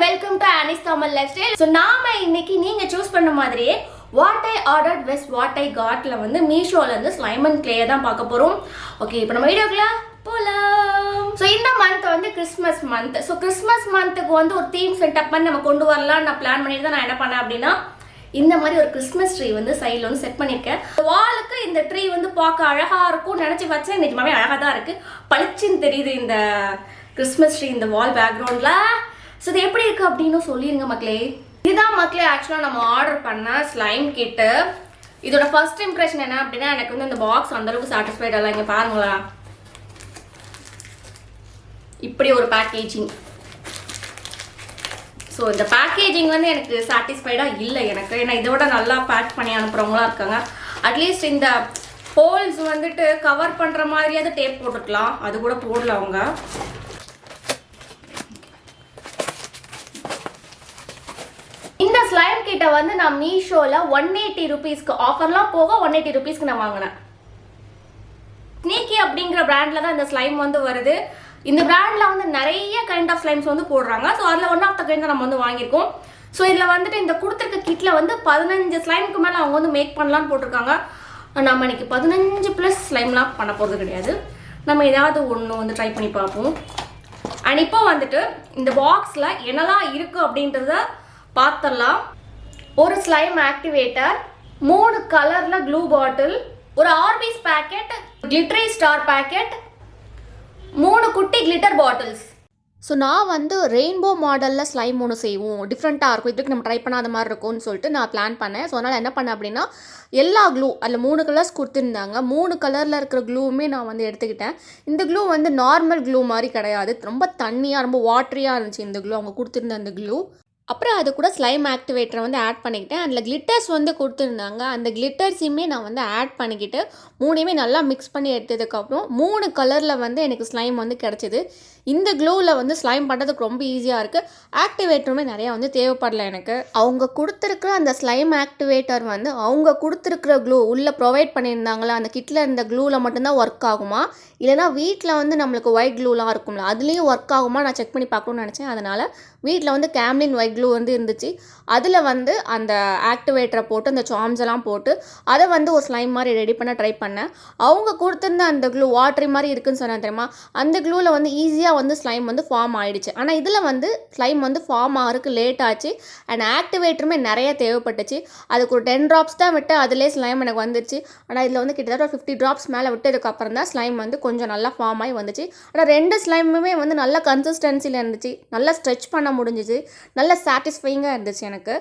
welcome to Annie's Thermal Lifestyle. So நாம இன்னைக்கு நீங்க சூஸ் பண்ண மாதிரியே what I ordered with what I got ல வந்து மீஷோல இருந்து ஸ்லைம் அண்ட் கிளே தான் பார்க்க போறோம். ஓகே, இப்போ நம்ம வீடியோக்குள்ள போலாம். ஸோ இந்த மந்த் வந்து கிறிஸ்மஸ் மந்த். ஸோ கிறிஸ்மஸ் மந்த்துக்கு வந்து ஒரு தீம் செட்டப் பண்ணி நம்ம கொண்டு வரலாம் நான் பிளான் பண்ணிட்டு தான் நான் என்ன பண்ணேன் அப்படின்னா இந்த மாதிரி ஒரு கிறிஸ்மஸ் ட்ரீ வந்து சைடில் வந்து செட் பண்ணியிருக்கேன். வாலுக்கு இந்த ட்ரீ வந்து பார்க்க அழகாக இருக்கும் நினச்சி வச்சேன். நிஜமாவே அழகாக தான் இருக்குது. பளிச்சுன்னு தெரியுது இந்த கிறிஸ்மஸ் ட்ரீ இந்த வால் பேக்ரவுண்டில். ஸோ இது எப்படி இருக்குது அப்படின்னு சொல்லிடுங்க மக்களே. இதுதான் மக்களே ஆக்சுவலாக நம்ம ஆர்டர் பண்ண ஸ்லைம் கிட்டு. இதோட ஃபர்ஸ்ட் இம்ப்ரெஷன் என்ன அப்படின்னா எனக்கு வந்து இந்த பாக்ஸ் அந்தளவுக்கு சாட்டிஸ்ஃபைட் ஆகலாம். இங்கே பாருங்களா, இப்படி ஒரு பேக்கேஜிங். ஸோ இந்த பேக்கேஜிங் வந்து எனக்கு சாட்டிஸ்ஃபைடாக இல்லை எனக்கு. ஏன்னா இதை விட நல்லா பேக் பண்ணி அனுப்புகிறவங்களாம் இருக்காங்க. அட்லீஸ்ட் இந்த ஹோல்ஸ் வந்துட்டு கவர் பண்ணுற மாதிரியாவது டேப் போட்டுக்கலாம். அது கூட போடல அவங்க. இந்த ஸ்லைம் கிட்ட வந்து நான் மீஷோல 180 ருபீஸ்க்கு ஆஃபர்லாம் போக 180 ருபீஸ்க்கு நான் வாங்கினேன். ஸ்னீக்கி அப்படிங்கிற பிராண்ட்ல தான் இந்த ஸ்லைம் வந்து வருது. இந்த பிராண்ட்ல வந்து நிறைய கைண்ட் ஆஃப் ஸ்லைம்ஸ் வந்து போடுறாங்க. ஸோ அதில் ஒன் ஆஃப் த கைண்ட் நம்ம வந்து வாங்கியிருக்கோம். ஸோ இதில் வந்துட்டு இந்த கொடுத்துருக்க கிட்ல வந்து 15 ஸ்லைமுக்கு மேலே அவங்க வந்து மேக் பண்ணலான்னு போட்டிருக்காங்க. நம்ம இன்னைக்கு 15+ ஸ்லைம்லாம் பண்ண போகிறது கிடையாது. நம்ம ஏதாவது ஒன்று வந்து ட்ரை பண்ணி பார்ப்போம். அண்ட் இப்போ வந்துட்டு இந்த பாக்ஸில் என்னெல்லாம் இருக்குது அப்படின்றத பார்த்துடலாம். ஒரு ஸ்லைம் ஆக்டிவேட்டர், 3 கலரில் க்ளூ பாட்டில், ஒரு ஆர்பிஸ் பேக்கெட், கிளிட்டரி ஸ்டார் பேக்கெட், 3 குட்டி கிளிட்டர் பாட்டில்ஸ். ஸோ நான் வந்து ரெயின்போ மாடலில் ஸ்லைம் ஒன்று செய்வோம், டிஃப்ரெண்ட்டாக இருக்கும், இதுக்கு நம்ம ட்ரை பண்ணாத மாதிரி இருக்கும்னு சொல்லிட்டு நான் பிளான் பண்ணேன். ஸோ அதனால் என்ன பண்ணேன் அப்படின்னா எல்லா க்ளூ அதில் 3 கலர்ஸ் கொடுத்துருந்தாங்க. 3 கலரில் இருக்கிற க்ளூவுமே நான் வந்து எடுத்துக்கிட்டேன். இந்த க்ளூ வந்து நார்மல் க்ளூ மாதிரி கிடையாது, ரொம்ப தண்ணியாக ரொம்ப வாட்டரியாக இருந்துச்சு இந்த க்ளூ, அவங்க கொடுத்துருந்த அந்த க்ளூ. அப்புறம் அது கூட ஸ்லைம் ஆக்டிவேட்டரை வந்து ஆட் பண்ணிக்கிட்டேன். அதில் கிளிட்டர்ஸ் வந்து கொடுத்துருந்தாங்க. அந்த கிளிட்டர்ஸையுமே நான் வந்து ஆட் பண்ணிக்கிட்டு 3யுமே நல்லா மிக்ஸ் பண்ணி எடுத்ததுக்கப்புறம் 3 கலரில் வந்து எனக்கு ஸ்லைம் வந்து கிடச்சிது. இந்த க்ளூவில் வந்து ஸ்லைம் பண்ணுறதுக்கு ரொம்ப ஈஸியாக இருக்குது. ஆக்டிவேட்டருமே நிறையா வந்து தேவைப்படலை எனக்கு. அவங்க கொடுத்துருக்குற அந்த ஸ்லைம் ஆக்டிவேட்டர் வந்து அவங்க கொடுத்துருக்குற க்ளூ உள்ளே ப்ரொவைட் பண்ணியிருந்தாங்களா அந்த கிட்டில் இருந்த க்ளூவில் மட்டும்தான் ஒர்க் ஆகுமா, இல்லைனா வீட்டில் வந்து நம்மளுக்கு ஒயிட் க்ளூலாம் இருக்கும்ல அதுலேயும் ஒர்க் ஆகுமா நான் செக் பண்ணி பார்க்கணும்னு நினச்சேன். அதனால் வீட்டில் வந்து கேம்லின் ஒயிட் க்ளூ வந்து இருந்துச்சு. அதில் வந்து அந்த ஆக்டிவேட்டரை போட்டு அந்த சார்ம்ஸ் எல்லாம் போட்டு அதை வந்து ஒரு ஸ்லைம் மாதிரி ரெடி பண்ண ட்ரை பண்ணேன். அவங்க கொடுத்துருந்த அந்த க்ளூ வாட்டரி மாதிரி இருக்குன்னு சொன்னேன் தெரியுமா, அந்த க்ளூவில் வந்து ஈஸியாக வந்து ஸ்லைம் வந்து ஃபார்ம் ஆகிடுச்சு. ஆனால் இதில் வந்து ஸ்லைம் வந்து ஃபார்ம் ஆகிறதுக்கு லேட் ஆச்சு. அண்ட் ஆக்டிவேட்டருமே நிறைய தேவைப்பட்டுச்சு. அதுக்கு ஒரு 10 ட்ராப்ஸ் தான் விட்டு அதிலே ஸ்லைம் எனக்கு வந்துச்சு. ஆனால் இதில் வந்து கிட்டத்தட்ட 50 ட்ராப்ஸ் மேலே விட்டதுக்கப்புறம் தான் ஸ்லைம் வந்து கொஞ்சம் நல்லா ஃபார்ம் ஆகி வந்துச்சு. ஆனால் 2 ஸ்லைமுமே வந்து நல்ல கன்சிஸ்டன்சியில் இருந்துச்சு, நல்லா ஸ்ட்ரெச் பண்ண முடிஞ்சிச்சு, நல்ல சாட்டிஸ்ஃபைங்காக இருந்துச்சு எனக்கு.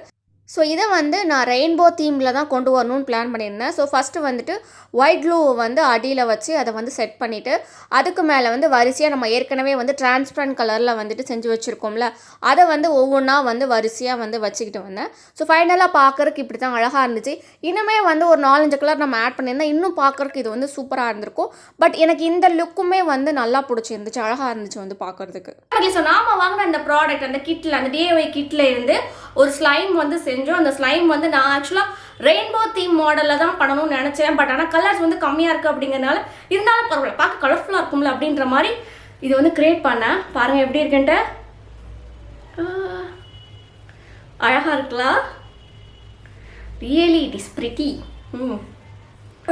ஸோ இதை வந்து நான் ரெயின்போ தீமில் தான் கொண்டு வரணும்னு பிளான் பண்ணியிருந்தேன். ஸோ ஃபஸ்ட்டு வந்துட்டு ஒயிட் க்ளூவை வந்து அடியில் வச்சு அதை வந்து செட் பண்ணிவிட்டு அதுக்கு மேலே வந்து வரிசையாக நம்ம ஏற்கனவே வந்து டிரான்ஸ்பரண்ட் கலரில் வந்துட்டு செஞ்சு வச்சுருக்கோம்ல அதை வந்து ஒவ்வொன்றா வந்து வரிசையாக வந்து வச்சுக்கிட்டு வந்தேன். ஸோ ஃபைனலாக பார்க்குறதுக்கு இப்படி தான் அழகாக இருந்துச்சு. இன்னுமே வந்து ஒரு 4-5 கலர் நம்ம ஆட் பண்ணியிருந்தா இன்னும் பார்க்குறதுக்கு இது வந்து சூப்பராக இருந்திருக்கும். பட் எனக்கு இந்த லுக்குமே வந்து நல்லா பிடிச்சிருந்துச்சு, அழகாக இருந்துச்சு வந்து பார்க்குறதுக்கு. ஸோ நாம வாங்கின அந்த ப்ராடக்ட் அந்த கிட்டில் அந்த DIY கிட்டில் இருந்து ஒரு ஸ்லைம் வந்து செஞ்சோம். அந்த ஸ்லைம் வந்து நான் ஆக்சுவலாக ரெயின்போ தீம் மாடலில் தான் பண்ணணும்னு நினச்சேன். பட் ஆனால் கலர்ஸ் வந்து கம்மியாக இருக்குது அப்படிங்கிறதுனால இருந்தாலும் பரவாயில்ல பார்க்க கலர்ஃபுல்லாக இருக்கும்ல அப்படின்ற மாதிரி இது வந்து க்ரியேட் பண்ணேன். பாருங்கள் எப்படி இருக்குன்ட்டு, அழகாக இருக்கலாம். Really it is pretty.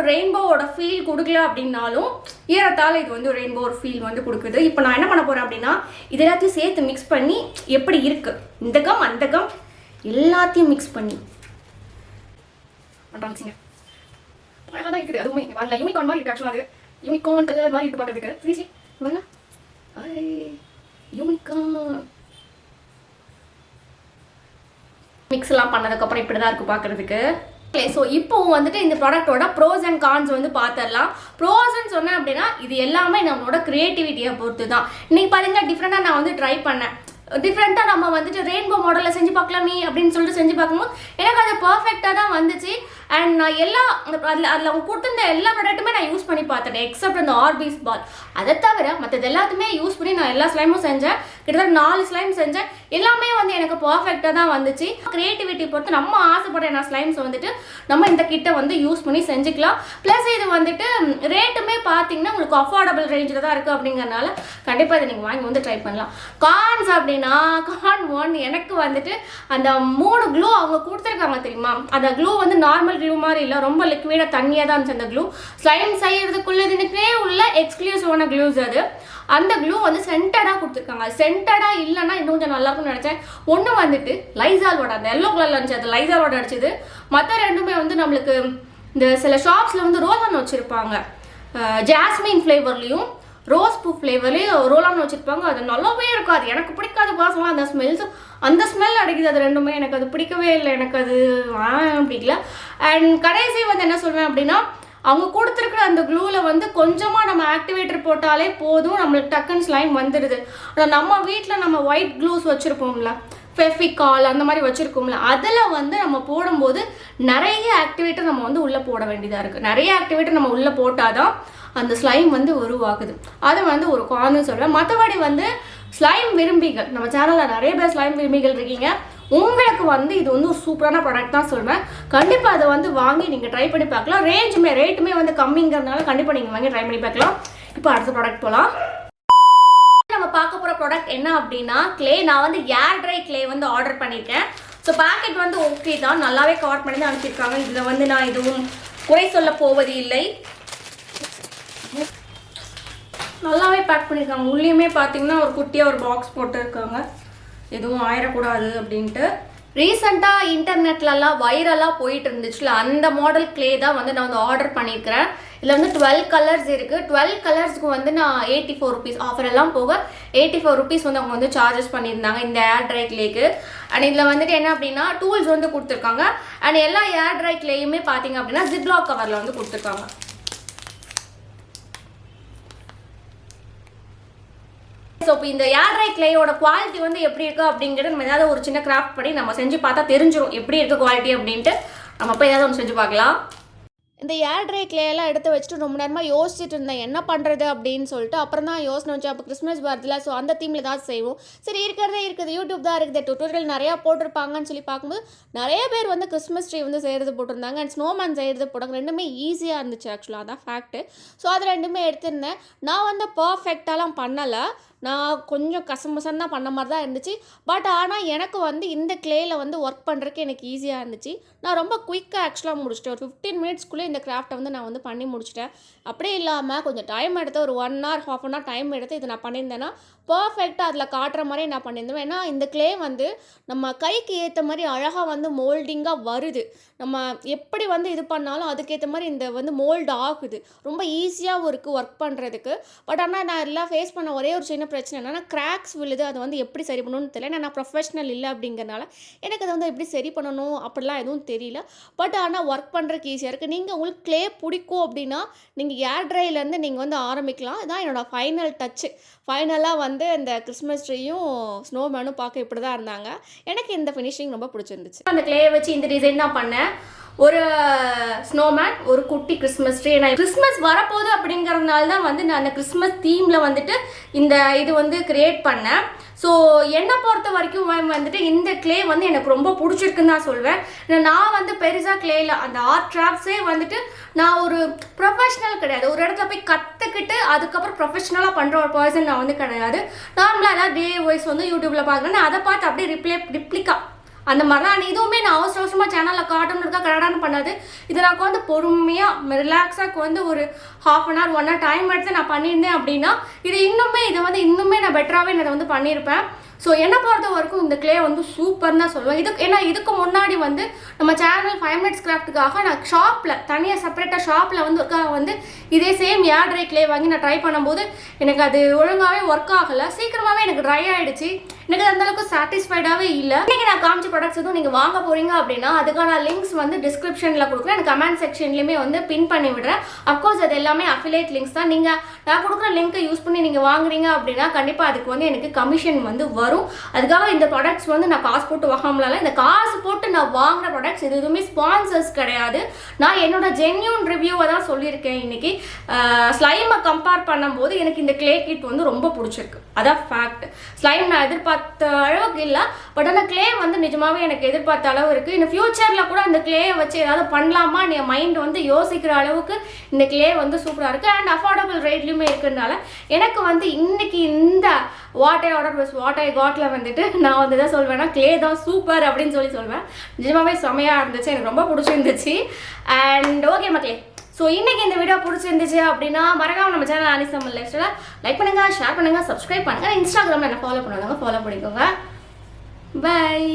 ரெயின்போவோட ஃபீல் கொடுக்கல அப்படின்னாலும் ஏறத்தாழ இது வந்து ரெயின்போ ஒரு ஃபீல் வந்து கொடுக்குது. இப்போ நான் என்ன பண்ண போகிறேன் அப்படின்னா இது எல்லாத்தையும் சேர்த்து மிக்ஸ் பண்ணி எப்படி இருக்குது இந்த கம் அந்த கம் எல்லாத்தையும் மிக்ஸ் பண்ணி பண்ணுறாங்க. அழகாக தான் இருக்குது. அதுவுமே வரல யூனிகார்ன் மாதிரி இருக்குது. ஆக்சுவலாக அது யூனிகார்ன் கலர் மாதிரி இருக்குது பார்க்குறதுக்கு. சரி வரல யூனிகார்ன் மிக்ஸ் எல்லாம் பண்ணதுக்கப்புறம் இப்படி தான் இருக்குது பார்க்குறதுக்கு. ஸோ இப்போ வந்துட்டு இந்த ப்ராடக்டோட ப்ரோஸ் அண்ட் கான்ஸ் வந்து பார்த்துடலாம். ப்ரோஸ்ன்னு சொன்னேன் அப்படின்னா இது எல்லாமே நம்மளோட க்ரியேட்டிவிட்டியை பொறுத்து தான். இன்னைக்கு பாருங்க டிஃப்ரெண்டாக நான் வந்து ட்ரை பண்ணேன். டிஃப்ரெண்ட்டாக நம்ம வந்துட்டு ரெயின்போ மாடலில் செஞ்சு பார்க்கலாமே அப்படின்னு சொல்லிட்டு செஞ்சு பார்க்கும்போது எனக்கு அது பர்ஃபெக்டாக தான் வந்துச்சு. அண்ட் நான் எல்லா அதில் அவங்க கொடுத்துருந்த எல்லா ப்ராடக்ட்டுமே நான் யூஸ் பண்ணி பார்த்துட்டேன் எக்ஸப்ட் அந்த ஆர்பிஸ் பால். அதை தவிர மற்றது எல்லாத்தையுமே யூஸ் பண்ணி நான் எல்லா ஸ்லைமும் செஞ்சேன். கிட்டத்தட்ட 4 ஸ்லைம் செஞ்சேன். எல்லாமே வந்து எனக்கு பர்ஃபெக்டாக தான் வந்துச்சு. கிரியேட்டிவிட்டி பொறுத்து நம்ம ஆசைப்படுற ஸ்லைம்ஸ் வந்துட்டு நம்ம இந்த கிட்ட வந்து யூஸ் பண்ணி செஞ்சுக்கலாம். ப்ளஸ் இது வந்துட்டு ரேட்டுமே பார்த்தீங்கன்னா உங்களுக்கு அஃபோர்டபுள் ரேஞ்சில் தான் இருக்குது. அப்படிங்கிறனால கண்டிப்பாக இதை நீங்கள் வாங்கி வந்து ட்ரை பண்ணலாம். கான்ஸ் அப்படின்னா கான் 1 எனக்கு வந்துட்டு அந்த 3 க்ளூ அவங்க கொடுத்துருக்காங்க தெரியுமா. அந்த க்ளூ வந்து நார்மல் க்ளூ மாதிரி இல்லை, ரொம்ப லிக்விடாக தண்ணியாக தான் இருந்துச்சு. அந்த க்ளூ ஸ்லைம் செய்யறதுக்குள்ளதுனுக்கே உள்ள எக்ஸ்க்ளூசிவான க்ளூஸ் அது. அந்த க்ளூ வந்து சென்டடாக கொடுத்துருக்காங்க. சென்டடாக இல்லைன்னா இன்னும் கொஞ்சம் நல்லா இருக்கும்னு நினச்சேன். ஒன்று வந்துட்டு லைசாலோட அந்த எல்லோ கலரில் இருந்துச்சு, அது லைசாலோட அடிச்சது. மற்ற ரெண்டுமே வந்து நம்மளுக்கு இந்த சில ஷாப்ஸில் வந்து ரோல் ஆன் வச்சுருப்பாங்க. ஜாஸ்மின் ஃப்ளேவர்லேயும் ரோஸ் பூ ஃப்ளேவர்லேயும் ரோல் ஆன் வச்சுருப்பாங்க. அது நல்லாவே இருக்கும். அது எனக்கு பிடிக்காத பாசமாக அந்த ஸ்மெல்ஸும் அந்த ஸ்மெல் அடிக்குது. அது ரெண்டுமே எனக்கு அது பிடிக்கவே இல்லை. எனக்கு அது பிடிக்கல. அண்ட் கடைசி வந்து என்ன சொல்வேன் அப்படின்னா அவங்க கொடுத்துருக்குற அந்த க்ளூவில் வந்து கொஞ்சமாக நம்ம ஆக்டிவேட்டர் போட்டாலே போதும், நம்மளுக்கு டக்குன்னு ஸ்லைம் வந்துடுது. ஆனால் நம்ம வீட்டில் நம்ம ஒயிட் க்ளூஸ் வச்சுருப்போம்ல, ஃபெஃபிகால் அந்த மாதிரி வச்சுருக்கோம்ல, அதில் வந்து நம்ம போடும்போது நிறைய ஆக்டிவேட்டர் நம்ம வந்து உள்ளே போட வேண்டியதாக இருக்குது. நிறைய ஆக்டிவேட்டர் நம்ம உள்ளே போட்டால் தான் அந்த ஸ்லைம் வந்து உருவாகுது. அது வந்து ஒரு காரணம் சொல்கிறேன். மற்றபடி வந்து ஸ்லைம் விரும்பிகள் நம்ம சேனலில் நிறைய பேர் ஸ்லைம் விரும்பிகள் இருக்கீங்க. உங்களுக்கு வந்து இது வந்து ஒரு சூப்பரான ப்ராடக்ட் தான் சொல்வேன். கண்டிப்பாக அதை வந்து வாங்கி நீங்கள் ட்ரை பண்ணி பார்க்கலாம். ரேட்டுமே வந்து கம்மிங்கிறதுனால கண்டிப்பாக நீங்கள் வாங்கி ட்ரை பண்ணி பார்க்கலாம். இப்போ அடுத்த ப்ராடக்ட் போகலாம். நம்ம பார்க்க போகிற ப்ராடக்ட் என்ன அப்படின்னா கிளே. நான் வந்து ஏர் ட்ரை கிளே வந்து ஆர்டர் பண்ணியிருக்கேன். ஸோ பேக்கெட் வந்து ஓகே தான், நல்லாவே கவர் பண்ணி தான் அனுப்பியிருக்காங்க. இதில் வந்து நான் எதுவும் குறை சொல்ல போவது இல்லை. நல்லாவே பேக் பண்ணியிருக்காங்க. உள்ளேயுமே பார்த்தீங்கன்னா ஒரு குட்டியாக ஒரு பாக்ஸ் போட்டுருக்காங்க, எதுவும் ஆயிடக்கூடாது அப்படின்ட்டு. ரீசெண்டாக இன்டர்நெட்லலாம் வைரலாக போயிட்டு இருந்துச்சுல, அந்த மாடல் கிளே தான் வந்து நான் வந்து ஆர்டர் பண்ணியிருக்கிறேன். இதில் வந்து 12 கலர்ஸ் இருக்குது. 12 கலர்ஸ்க்கு வந்து நான் 84 rupees ஆஃபர் எல்லாம் போக 84 rupees வந்து அவங்க வந்து சார்ஜஸ் பண்ணியிருந்தாங்க இந்த ஏர் ட்ரை கிளேக்கு. அண்ட் இதில் வந்துட்டு என்ன அப்படின்னா டூல்ஸ் வந்து கொடுத்துருக்காங்க. அண்ட் எல்லா ஏர் ட்ரை கிளேயுமே பார்த்தீங்க அப்படின்னா ஜிப்லாக் கவரில் வந்து கொடுத்துருக்காங்க. ஸோ இப்போ இந்த ஏர் ட்ரை கிளேயோட குவாலிட்டி வந்து எப்படி இருக்குது அப்படிங்கிறது நம்ம ஏதாவது ஒரு சின்ன கிராஃப்ட் பண்ணி நம்ம செஞ்சு பார்த்தா தெரிஞ்சிடும் எப்படி இருக்குது குவாலிட்டி அப்படின்ட்டு. நம்ம போய் ஏதாவது ஒன்று செஞ்சு பார்க்கலாம். இந்த ஏர் ட்ரை கிளேயெல்லாம் எடுத்து வச்சுட்டு ரொம்ப நேரமாக யோசிச்சுட்டு இருந்தேன் என்ன பண்ணுறது அப்படின்னு சொல்லிட்டு. அப்புறம் தான் யோசனை வச்சு அப்போ கிறிஸ்மஸ் வருதுல, ஸோ அந்த தீமில் ஏதாவது செய்வோம். சரி இருக்கிறதே இருக்குது, யூடியூப் தான் இருக்குது, டுட்டோரியல் நிறையா போட்டிருப்பாங்கன்னு சொல்லி பார்க்கும்போது நிறைய பேர் வந்து கிறிஸ்மஸ் ட்ரீ வந்து செய்கிறது போட்டிருந்தாங்க. அண்ட் ஸ்னோமேன் செய்கிறது போட்டாங்க. ரெண்டுமே ஈஸியாக இருந்துச்சு ஆக்சுவலாக, அதான் ஃபேக்ட்டு. ஸோ அது ரெண்டுமே எடுத்திருந்தேன். நான் வந்து பர்ஃபெக்டாலாம் பண்ணலை, நான் கொஞ்சம் கசமசன்னு தான் பண்ண மாதிரி தான் இருந்துச்சு. பட் ஆனால் எனக்கு வந்து இந்த கிளேயில் வந்து ஒர்க் பண்ணுறதுக்கு எனக்கு ஈஸியாக இருந்துச்சு. நான் ரொம்ப குயிக்காக ஆக்சுவலாக முடிச்சிட்டேன். ஒரு 15 மினிட்ஸ்க்குள்ளே இந்த கிராஃப்ட்டை வந்து நான் வந்து பண்ணி முடிச்சிட்டேன். அப்படியே இல்லாமல் கொஞ்சம் டைம் எடுத்து ஒரு 1 hour 1/2 hour டைம் எடுத்து இதை நான் பண்ணியிருந்தேன்னா பர்ஃபெக்டாக அதில் காட்டுற மாதிரி நான் பண்ணியிருந்தேன். ஏன்னா இந்த கிளே வந்து நம்ம கைக்கு ஏற்ற மாதிரி அழகாக வந்து மோல்டிங்காக வருது. நம்ம எப்படி வந்து இது பண்ணாலும் அதுக்கேற்ற மாதிரி இந்த வந்து மோல்டு ஆகுது. ரொம்ப ஈஸியாகவும் இருக்குது ஒர்க் பண்ணுறதுக்கு. பட் ஆனால் நான் எல்லாம் ஃபேஸ் பண்ண ஒரே ஒரு சின்ன பிரச்சனை என்னென்னா கிராக்ஸ் விழுது. அதை வந்து எப்படி சரி பண்ணணும்னு தெரியல. நான் ப்ரொஃபஷ்னல் இல்லை அப்படிங்கிறனால எனக்கு அதை வந்து எப்படி சரி பண்ணணும் அப்படிலாம் எதுவும் தெரியல. பட் ஆனால் ஒர்க் பண்ணுறதுக்கு ஈஸியாக இருக்குது. நீங்கள் உங்களுக்கு கிளே பிடிக்கும் அப்படின்னா நீங்கள் ஏர் ட்ரைலேருந்து நீங்கள் வந்து ஆரம்பிக்கலாம். இதுதான் என்னோடய ஃபைனல் டச்சு. ஃபைனலாக வந்து இந்த கிறிஸ்மஸ் ட்ரீயும் ஸ்னோமேனும் பார்க்க இப்படி தான் இருந்தாங்க. எனக்கு இந்த ஃபினிஷிங் ரொம்ப பிடிச்சிருந்துச்சு. அந்த கிளேயை வச்சு இந்த டிசைன் தான் பண்ணேன். ஒரு ஸ்னோமேன், ஒரு குட்டி கிறிஸ்மஸ் ட்ரீ. நான் கிறிஸ்மஸ் வரப்போகுது அப்படிங்கிறதுனால தான் வந்து நான் அந்த கிறிஸ்மஸ் தீமில் வந்துட்டு இந்த இது வந்து கிரியேட் பண்ணேன். ஸோ என்னை பொறுத்த வரைக்கும் வந்துட்டு இந்த கிளே வந்து எனக்கு ரொம்ப பிடிச்சிருக்குன்னு தான் சொல்வேன். நான் வந்து பெருசாக கிளேயில் அந்த ஆர்ட் கிராஃப்ட்ஸே வந்துட்டு நான் ஒரு ப்ரொஃபஷ்னல் கிடையாது. ஒரு இடத்துல போய் கற்றுக்கிட்டு அதுக்கப்புறம் ப்ரொஃபஷ்னலாக பண்ணுற ஒரு பர்சன் நான் வந்து கிடையாது. நார்மலாக ஏதாவது டே வைஸ் வந்து யூடியூப்பில் பார்க்குறேன், அதை பார்த்து அப்படியே ரிப்ளிகா அந்த மாதிரி தான். இதுவுமே நான் அவசரமாக சேனலில் காட்டணும் இருக்கா கரெக்டானு பண்ணாது. இதை நான் வந்து பொறுமையாக ரிலாக்ஸாக வந்து ஒரு 1/2 hour 1 hour டைம் எடுத்து நான் பண்ணியிருந்தேன் அப்படின்னா இதை இன்னுமே நான் பெட்டராகவே நான் வந்து பண்ணியிருப்பேன். ஸோ என்னை பொறுத்த வரைக்கும் இந்த கிளே வந்து சூப்பர்னு தான் சொல்லுவேன். ஏன்னா இதுக்கு முன்னாடி வந்து நம்ம சேனல் 5 minutes கிராஃப்ட்டுக்காக நான் ஷாப்பில் தனியாக செப்பரேட்டாக ஷாப்பில் வந்து இதே சேம் ஏர் ட்ரை கிளே வாங்கி நான் ட்ரை பண்ணும்போது எனக்கு அது ஒழுங்காகவே ஒர்க் ஆகலை. சீக்கிரமாகவே எனக்கு ட்ரை ஆகிடுச்சு. எனக்கு அந்தளவுக்கு சாட்டிஸ்ஃபைடாகவே இல்லை. இன்றைக்கி நான் காமிச்ச ப்ராடக்ட்ஸ் எதுவும் நீங்கள் வாங்க போகிறீங்க அப்படின்னா அதுக்கான லிங்க்ஸ் வந்து டிஸ்கிரிப்ஷனில் கொடுக்குறேன். எனக்கு கமெண்ட் செக்ஷன்லேயுமே வந்து பின் பண்ணி விடுறேன். அஃப்கோர்ஸ் அது எல்லாமே அஃபிலியேட் லிங்க்ஸ் தான். நான் கொடுக்குற லிங்க்கை யூஸ் பண்ணி நீங்கள் வாங்குறீங்க அப்படின்னா கண்டிப்பாக அதுக்கு வந்து எனக்கு கமிஷன் வந்து வரும். வரும். அதுக்காக இந்த ப்ராடக்ட்ஸ் வந்து நான் காசு போட்டு வாங்காமல, இந்த காசு போட்டு நான் வாங்கின ப்ராடக்ட்ஸ் இது எதுவுமே ஸ்பான்சர்ஸ் கிடையாது. நான் என்னோட ஜென்யூன் ரிவ்யூவை தான் சொல்லியிருக்கேன் இன்னைக்கு. ஸ்லைமை கம்பேர் பண்ணும்போது எனக்கு இந்த கிளே கிட் வந்து ரொம்ப பிடிச்சிருக்கு, அதான் ஃபேக்ட். ஸ்லைம் நான் எதிர்பார்த்த அளவுக்கு இல்லை, பட் ஆனால் கிளே வந்து நிஜமாவே எனக்கு எதிர்பார்த்த அளவு இருக்குது. இந்த ஃபியூச்சரில் கூட அந்த கிளேயை வச்சு ஏதாவது பண்ணலாமா என் மைண்ட் வந்து யோசிக்கிற அளவுக்கு இந்த கிளே வந்து சூப்பராக இருக்குது. அண்ட் அஃபோர்டபுள் ரேட்லையுமே இருக்கிறதுனால எனக்கு வந்து இன்னைக்கு இந்த what I order plus what I காட்ல வந்துட்டு நான் வந்து எதாவது சொல்வேன்னா கிளே தான் சூப்பர் அப்படின்னு சொல்லுவேன். நிஜமாவே செமையாக இருந்துச்சு, எனக்கு ரொம்ப பிடிச்சிருந்துச்சு. அண்ட் ஓகே மக்களே, ஸோ இன்னைக்கு இந்த வீடியோ பிடிச்சிருந்துச்சு அப்படின்னா மறக்காம நம்ம சேனல் ஆனிசம் லைஃப் ஸ்டைலை லைக் பண்ணுங்க, ஷேர் பண்ணுங்க, சப்ஸ்கிரைப் பண்ணுங்க. இன்ஸ்டாகிராமில் என்ன ஃபாலோ பண்ணுவாங்க, ஃபாலோ பண்ணிக்கோங்க. பை.